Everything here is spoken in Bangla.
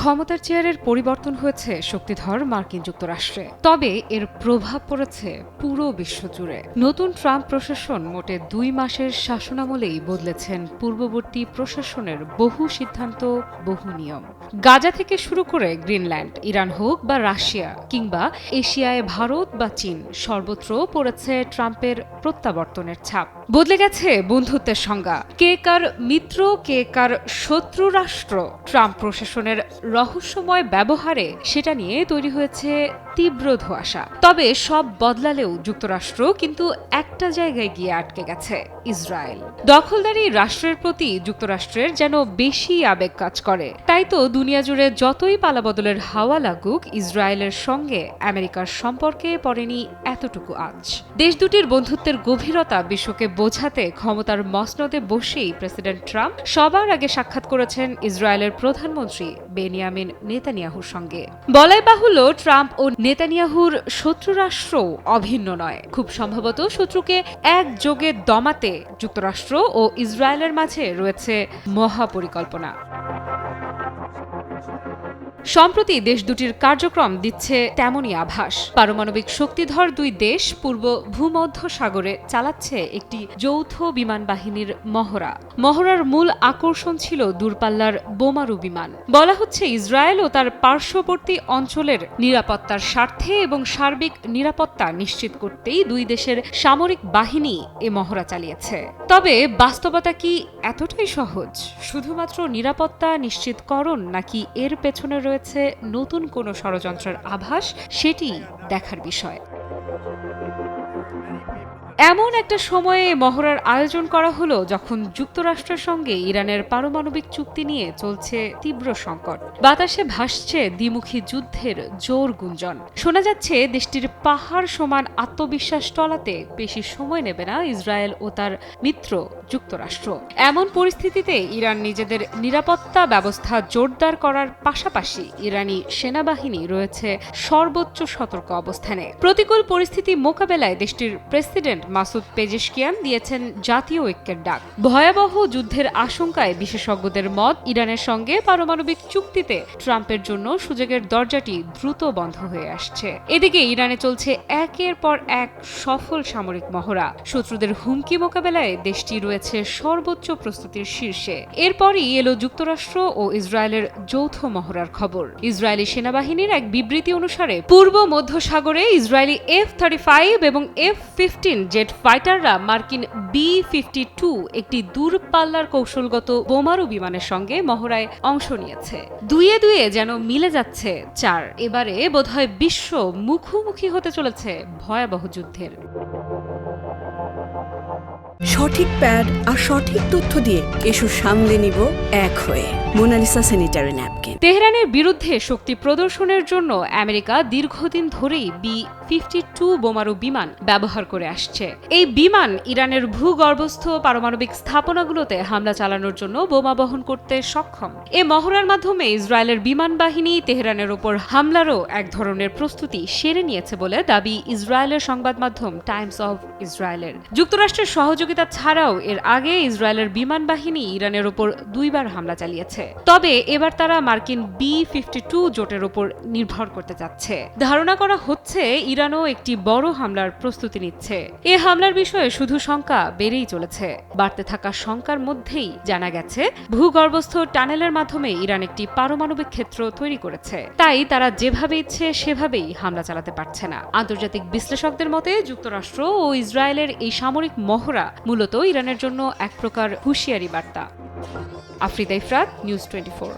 ক্ষমতার চেয়ারের পরিবর্তন হয়েছে শক্তিধর মার্কিন যুক্তরাষ্ট্রে, তবে এর প্রভাব পড়েছে পুরো বিশ্বজুড়ে। নতুন ট্রাম্প প্রশাসন মোটে 2 মাসের শাসনামলেই বদলেছেন পূর্ববর্তী প্রশাসনের বহু সিদ্ধান্ত, বহু নিয়ম। গাজা থেকে শুরু করে গ্রিনল্যান্ড, ইরান হোক বা রাশিয়া কিংবা এশিয়ায় ভারত বা চীন, সর্বত্র পড়েছে ট্রাম্পের প্রত্যাবর্তনের ছাপ। বদলে গেছে বন্ধুত্বের সংজ্ঞা, কে কার মিত্র, কে কার শত্রু রাষ্ট্র। ট্রাম্প প্রশাসনের রহস্যময় ব্যবহারে সেটা নিয়ে তৈরি হয়েছে তীব্র ধোঁয়াশা। তবে সব বদলালেও যুক্তরাষ্ট্র কিন্তু একটা জায়গায় গিয়ে আটকে গেছে, ইসরায়েল। দখলদারি রাষ্ট্রের প্রতি যুক্তরাষ্ট্রের যেন বেশি আবেগ কাজ করে। তাই তো দুনিয়া জুড়ে যতই পালাবদলের হাওয়া লাগুক, ইসরায়েলের সঙ্গে আমেরিকার সম্পর্কে পড়েনি এতটুকু আঁচ। দেশ দুটির বন্ধুত্বের গভীরতা বিশ্বকে বোঝাতে ক্ষমতার মসনদে বসেই প্রেসিডেন্ট ট্রাম্প সবার আগে সাক্ষাৎ করেছেন ইসরায়েলের প্রধানমন্ত্রী বেনিয়ামিন নেতানিয়াহুর সঙ্গে। বলাই বাহুল্য, ট্রাম্প ও নেতানিয়াহুর শত্রুরাষ্ট্র অভিন্ন নয়। খুব সম্ভবত শত্রুকে একযোগে দমাতে যুক্তরাষ্ট্র ও ইসরায়েলের মাঝে রয়েছে মহাপরিকল্পনা। সম্প্রতি দেশ দুটির কার্যক্রম দিচ্ছে তেমনই আভাস। পারমাণবিক শক্তিধর দুই দেশ পূর্ব ভূমধ্য সাগরে চালাচ্ছে একটি যৌথ বিমান বাহিনীর মহড়া। মহড়ার মূল আকর্ষণ ছিল দূরপাল্লার বোমারু বিমান। বলা হচ্ছে ইসরায়েল ও তার পার্শ্ববর্তী অঞ্চলের নিরাপত্তার স্বার্থে এবং সার্বিক নিরাপত্তা নিশ্চিত করতেই দুই দেশের সামরিক বাহিনী এ মহড়া চালিয়েছে। তবে বাস্তবতা কি এতটাই সহজ? শুধুমাত্র নিরাপত্তা নিশ্চিতকরণ, নাকি এর পেছনে রয়েছে নতুন কোনো ষড়যন্ত্রের আভাস? সেটি দেখার বিষয়। এমন একটা সময়ে মহড়ার আয়োজন করা হলো যখন যুক্তরাষ্ট্রের সঙ্গে ইরানের পারমাণবিক চুক্তি নিয়ে চলছে তীব্র সংকট। বাতাসে ভাসছে দ্বিমুখী যুদ্ধের জোর গুঞ্জন। শোনা যাচ্ছে দেশটির পাহাড় সমান আত্মবিশ্বাস টলাতে বেশি সময় নেবে না ইসরায়েল ও তার মিত্র যুক্তরাষ্ট্র। এমন পরিস্থিতিতে ইরান নিজেদের নিরাপত্তা ব্যবস্থা জোরদার করার পাশাপাশি ইরানি সেনাবাহিনী রয়েছে সর্বোচ্চ সতর্ক অবস্থানে। প্রতিকূল পরিস্থিতি মোকাবেলায় দেশটির প্রেসিডেন্ট মাসুদ পেজেশকিয়ান দিয়েছেন জাতীয় ঐক্যের ডাক। ভয়াবহ যুদ্ধের আশঙ্কায় বিশেষজ্ঞদের মত, ইরানের সঙ্গে পারমাণবিক চুক্তিতে ট্রাম্পের জন্য সুযোগের দরজাটি দ্রুত বন্ধ হয়ে আসছে। এদিকে ইরানে চলছে একের পর এক সফল সামরিক মহড়া। শত্রুদের হুমকি মোকাবেলায় দেশটি রয়েছে সর্বোচ্চ প্রস্তুতির শীর্ষে। এরপরই এলো যুক্তরাষ্ট্র ও ইসরায়েলের যৌথ মহড়ার খবর। ইসরায়েলি সেনাবাহিনীর এক বিবৃতি অনুসারে পূর্ব মধ্য সাগরে ইসরায়েলি F-35 এবং F-15 জেট ফাইটাররা মার্কিন B-52 একটি দূরপাল্লার কৌশলগত বোমারু বিমানের সঙ্গে মহড়ায় অংশ নিয়েছে। দুয়ে দুয়ে যেন মিলে যাচ্ছে 4। এবারে বোধহয় বিশ্ব মুখোমুখি হতে চলেছে ভয়াবহ যুদ্ধের। সঠিক প্যাড আর সঠিক তথ্য দিয়ে এসু সামলে নিব এক হয়ে। Mona Lisa sanitary napkin. তেহরানের বিরুদ্ধে শক্তি প্রদর্শনের জন্য আমেরিকা দীর্ঘদিন ধরেই B-52 বোমারু বিমান ব্যবহার করে আসছে। এই বিমান ইরানের ভূগর্ভস্থ পারমাণবিক স্থাপনাগুলোতে হামলা চালানোর জন্য বোমা বহন করতে সক্ষম। এ মহড়ার মাধ্যমে ইসরায়েলের বিমান বাহিনী তেহরানের ওপর হামলারও এক ধরনের প্রস্তুতি সেরে নিয়েছে বলে দাবি ইসরায়েলের সংবাদ মাধ্যম টাইমস অব ইসরায়েলের। যুক্তরাষ্ট্রের সহযোগিতা ছাড়াও এর আগে ইসরায়েলের বিমান বাহিনী ইরানের ওপর 2 বার হামলা চালিয়েছে। তবে এবার তারা মার্কিন B-52 জোটের ওপর নির্ভর করতে যাচ্ছে। ধারণা করা হচ্ছে ইরানও একটি বড় হামলার প্রস্তুতি নিচ্ছে। এ হামলার বিষয়ে শুধু শঙ্কা বেড়েই চলেছে। বাড়তে থাকা শঙ্কার মধ্যেই জানা গেছে ভূগর্ভস্থ টানেলের মাধ্যমে ইরান একটি পারমাণবিক ক্ষেত্র তৈরি করেছে। তাই তারা যেভাবে ইচ্ছে সেভাবেই হামলা চালাতে পারছে না। আন্তর্জাতিক বিশ্লেষকদের মতে যুক্তরাষ্ট্র ও ইসরায়েলের এই সামরিক মহড়া মূলত ইরানের জন্য এক প্রকার হুঁশিয়ারি বার্তা। আফরিদা ইফরাত, নিউজ 24।